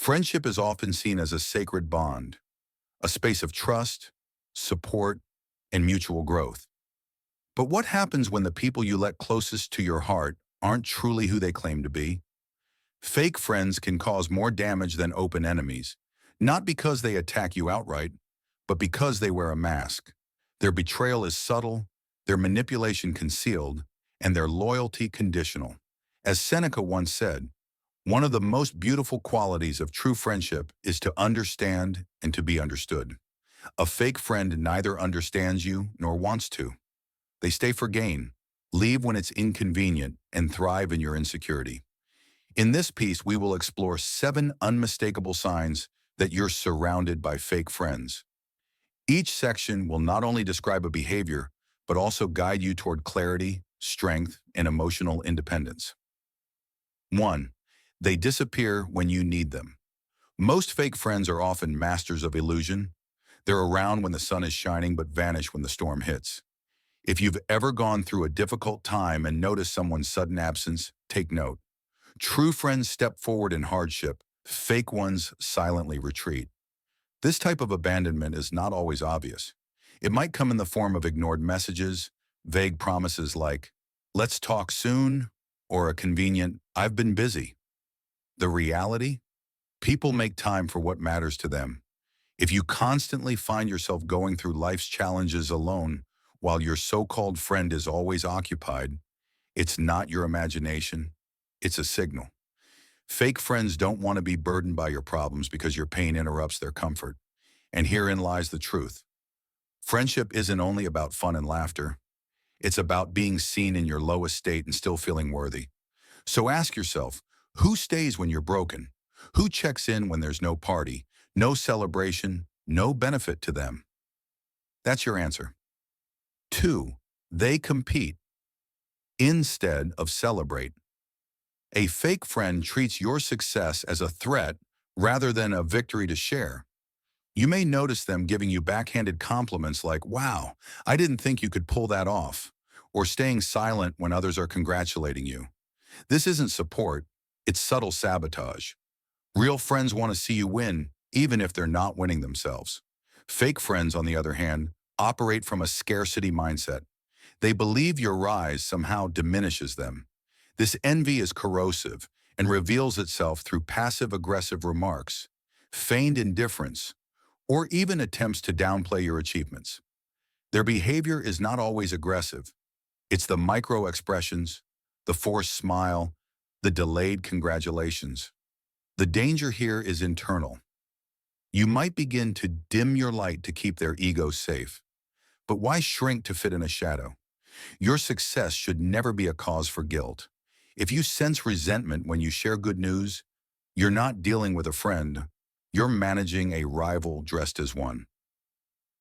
Friendship is often seen as a sacred bond, a space of trust, support, and mutual growth. But what happens when the people you let closest to your heart aren't truly who they claim to be? Fake friends can cause more damage than open enemies, not because they attack you outright, but because they wear a mask. Their betrayal is subtle, their manipulation concealed, and their loyalty conditional. As Seneca once said, one of the most beautiful qualities of true friendship is to understand and to be understood. A fake friend neither understands you nor wants to. They stay for gain, leave when it's inconvenient, and thrive in your insecurity. In this piece, we will explore 7 unmistakable signs that you're surrounded by fake friends. Each section will not only describe a behavior, but also guide you toward clarity, strength, and emotional independence. 1. They disappear when you need them. Most fake friends are often masters of illusion. They're around when the sun is shining but vanish when the storm hits. If you've ever gone through a difficult time and noticed someone's sudden absence, take note. True friends step forward in hardship, fake ones silently retreat. This type of abandonment is not always obvious. It might come in the form of ignored messages, vague promises like, "Let's talk soon," or a convenient, "I've been busy." The reality? People make time for what matters to them. If you constantly find yourself going through life's challenges alone, while your so-called friend is always occupied, it's not your imagination, it's a signal. Fake friends don't want to be burdened by your problems because your pain interrupts their comfort. And herein lies the truth. Friendship isn't only about fun and laughter. It's about being seen in your lowest state and still feeling worthy. So ask yourself, who stays when you're broken? Who checks in when there's no party, no celebration, no benefit to them? That's your answer. 2. They compete instead of celebrate. A fake friend treats your success as a threat rather than a victory to share. You may notice them giving you backhanded compliments like, "Wow, I didn't think you could pull that off," or staying silent when others are congratulating you. This isn't support, it's subtle sabotage. Real friends want to see you win, even if they're not winning themselves. Fake friends, on the other hand, operate from a scarcity mindset. They believe your rise somehow diminishes them. This envy is corrosive and reveals itself through passive-aggressive remarks, feigned indifference, or even attempts to downplay your achievements. Their behavior is not always aggressive. It's the micro-expressions, the forced smile, the delayed congratulations. The danger here is internal. You might begin to dim your light to keep their ego safe. But why shrink to fit in a shadow? Your success should never be a cause for guilt. If you sense resentment when you share good news, you're not dealing with a friend, you're managing a rival dressed as one.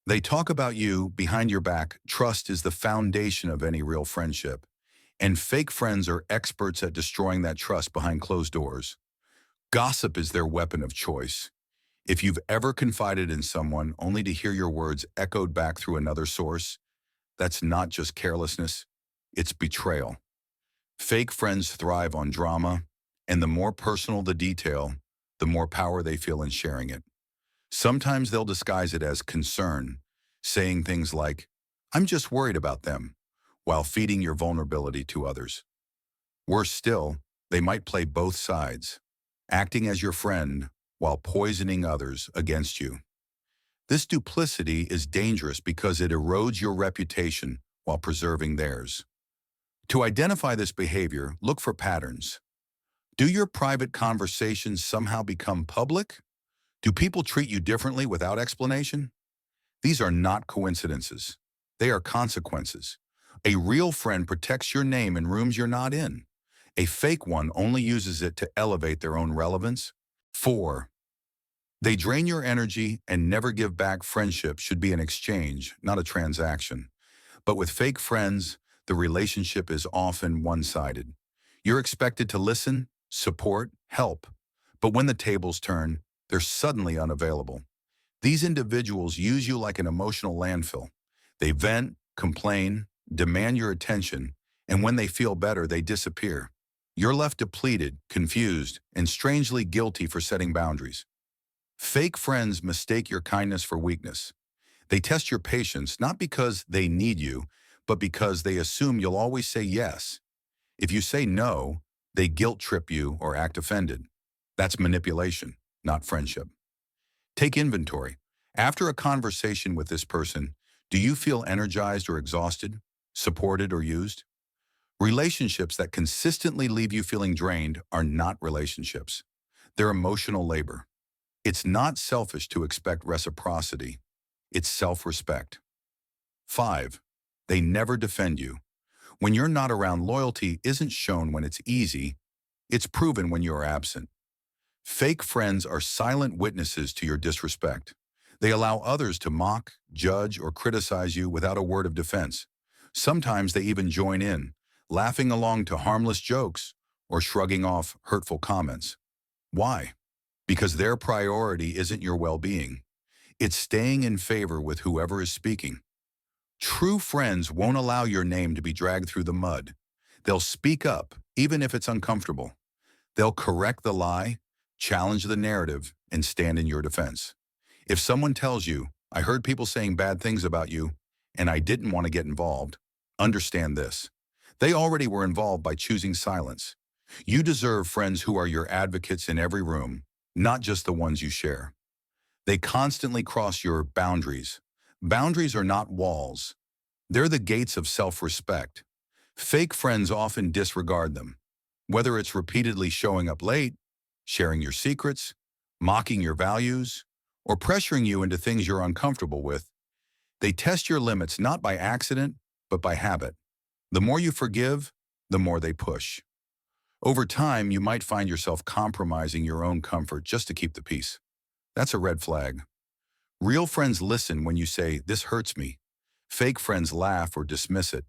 They talk about you behind your back. Trust is the foundation of any real friendship, and fake friends are experts at destroying that trust behind closed doors. Gossip is their weapon of choice. If you've ever confided in someone only to hear your words echoed back through another source, that's not just carelessness, it's betrayal. Fake friends thrive on drama, and the more personal the detail, the more power they feel in sharing it. Sometimes they'll disguise it as concern, saying things like, "I'm just worried about them," while feeding your vulnerability to others. Worse still, they might play both sides, acting as your friend while poisoning others against you. This duplicity is dangerous because it erodes your reputation while preserving theirs. To identify this behavior, look for patterns. Do your private conversations somehow become public? Do people treat you differently without explanation? These are not coincidences. They are consequences. A real friend protects your name in rooms you're not in. A fake one only uses it to elevate their own relevance. 4. They drain your energy and never give back. Friendship should be an exchange, not a transaction. But with fake friends, the relationship is often one-sided. You're expected to listen, support, help. But when the tables turn, they're suddenly unavailable. These individuals use you like an emotional landfill. They vent, complain, demand your attention, and when they feel better, they disappear. You're left depleted, confused, and strangely guilty for setting boundaries. Fake friends mistake your kindness for weakness. They test your patience not because they need you, but because they assume you'll always say yes. If you say no, they guilt trip you or act offended. That's manipulation, not friendship. Take inventory. After a conversation with this person, do you feel energized or exhausted, supported or used? Relationships that consistently leave you feeling drained are not relationships. They're emotional labor. It's not selfish to expect reciprocity. It's self-respect. 5. They never defend you. When you're not around, loyalty isn't shown when it's easy. It's proven when you're absent. Fake friends are silent witnesses to your disrespect. They allow others to mock, judge, or criticize you without a word of defense. Sometimes they even join in, laughing along to harmless jokes or shrugging off hurtful comments. Why? Because their priority isn't your well-being. It's staying in favor with whoever is speaking. True friends won't allow your name to be dragged through the mud. They'll speak up, even if it's uncomfortable. They'll correct the lie, challenge the narrative, and stand in your defense. If someone tells you, "I heard people saying bad things about you, and I didn't want to get involved," understand this. They already were involved by choosing silence. You deserve friends who are your advocates in every room, not just the ones you share. They constantly cross your boundaries. Boundaries are not walls. They're the gates of self-respect. Fake friends often disregard them. Whether it's repeatedly showing up late, sharing your secrets, mocking your values, or pressuring you into things you're uncomfortable with, they test your limits not by accident, but by habit. The more you forgive, the more they push. Over time, you might find yourself compromising your own comfort just to keep the peace. That's a red flag. Real friends listen when you say, "This hurts me." Fake friends laugh or dismiss it.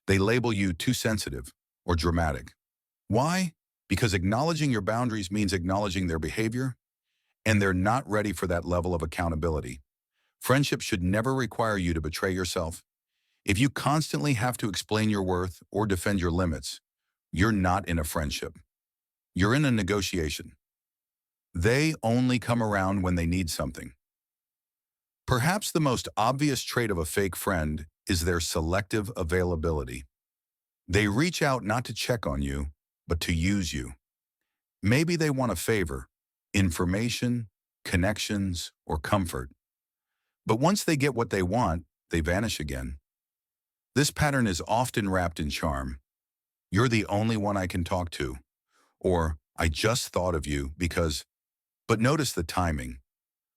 They label you too sensitive or dramatic. Why? Because acknowledging your boundaries means acknowledging their behavior, and they're not ready for that level of accountability. Friendship should never require you to betray yourself. If you constantly have to explain your worth or defend your limits, you're not in a friendship. You're in a negotiation. They only come around when they need something. Perhaps the most obvious trait of a fake friend is their selective availability. They reach out not to check on you, but to use you. Maybe they want a favor, information, connections, or comfort. But once they get what they want, they vanish again. This pattern is often wrapped in charm. "You're the only one I can talk to," or "I just thought of you because..." But notice the timing.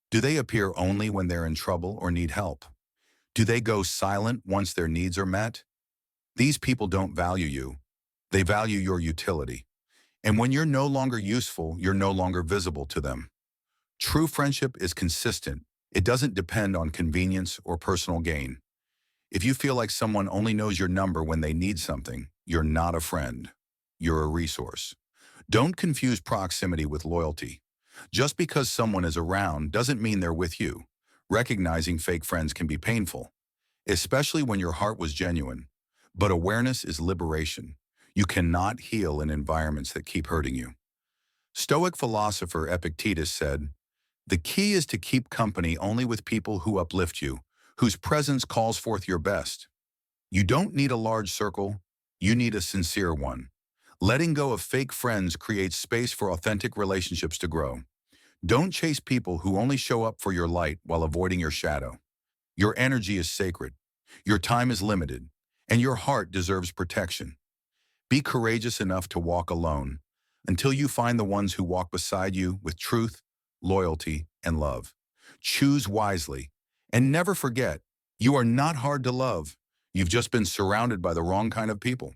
Do they appear only when they're in trouble or need help? Do they go silent once their needs are met? These people don't value you. They value your utility. And when you're no longer useful, you're no longer visible to them. True friendship is consistent. It doesn't depend on convenience or personal gain. If you feel like someone only knows your number when they need something, you're not a friend. You're a resource. Don't confuse proximity with loyalty. Just because someone is around doesn't mean they're with you. Recognizing fake friends can be painful, especially when your heart was genuine. But awareness is liberation. You cannot heal in environments that keep hurting you. Stoic philosopher Epictetus said, "The key is to keep company only with people who uplift you, whose presence calls forth your best." You don't need a large circle, you need a sincere one. Letting go of fake friends creates space for authentic relationships to grow. Don't chase people who only show up for your light while avoiding your shadow. Your energy is sacred, your time is limited, and your heart deserves protection. Be courageous enough to walk alone until you find the ones who walk beside you with truth, loyalty, and love. Choose wisely, and never forget, you are not hard to love. You've just been surrounded by the wrong kind of people.